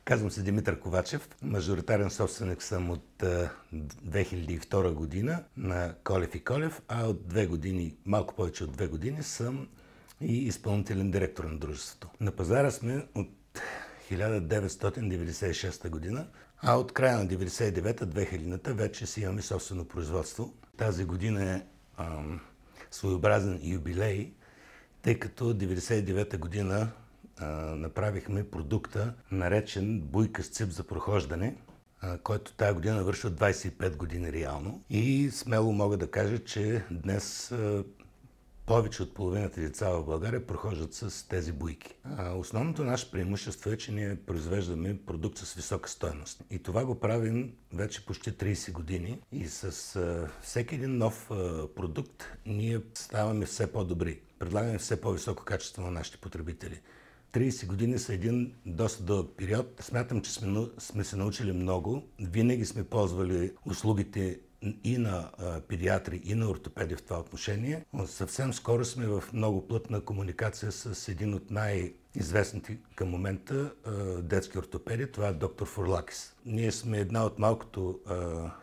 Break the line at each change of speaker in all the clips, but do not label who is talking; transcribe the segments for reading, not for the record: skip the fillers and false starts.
Казвам се Димитър Ковачев. Мажоритарен собственик съм от 2002 година на Колев и Колев, а от 2 години, малко повече от 2 години, съм и изпълнителен директор на дружеството. На пазара сме от 1996 година, а от края на 1999-2000 вече си имаме собствено производство. Тази година е своеобразен юбилей, тъй като 1999 година направихме продукта, наречен буйка с цип за прохождане, който тази година навършва 25 години реално. И смело мога да кажа, че днес повече от половината деца в България прохождат с тези буйки. Основното наше преимущество е, че ние произвеждаме продукт с висока стойност. И това го правим вече почти 30 години. И с всеки един нов продукт ние ставаме все по-добри. Предлагаме все по-високо качество на нашите потребители. 30 години са един доста дълъг период. Смятам, че сме се научили много. Винаги сме ползвали услугите и на педиатри, и на ортопеди в това отношение. Съвсем скоро сме в много плътна комуникация с един от най-известните към момента детски ортопеди. Това е доктор Фурлакис. Ние сме една от малкото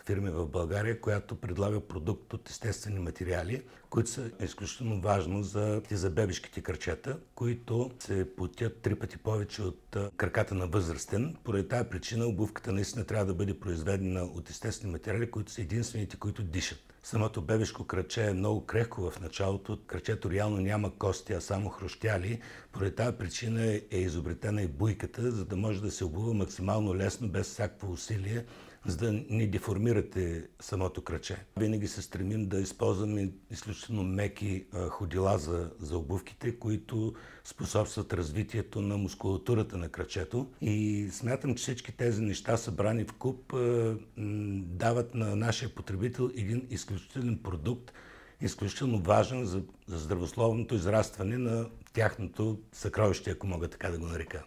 фирми в България, която предлага продукт от естествени материали, които са изключително важно за бебешките крачета, които се потят 3 пъти повече от краката на възрастен. Поради тази причина обувката наистина трябва да бъде произведена от естествени материали, които са единствените, които дишат. Самото бебешко краче е много крехко в началото. Крачето реално няма кости, а само хрущяли. Поради тази причина е изобретена и буйката, за да може да се обува максимално лесно, без всякакво усилие, за да не деформирате самото краче. Винаги се стремим да използваме изключително меки ходила за обувките, които способстват развитието на мускулатурата на крачето. И смятам, че всички тези неща, събрани в куп, дават на нашия потребител един изключителен продукт, изключително важен за здравословното израстване на тяхното съкровище, ако мога така да го нарека.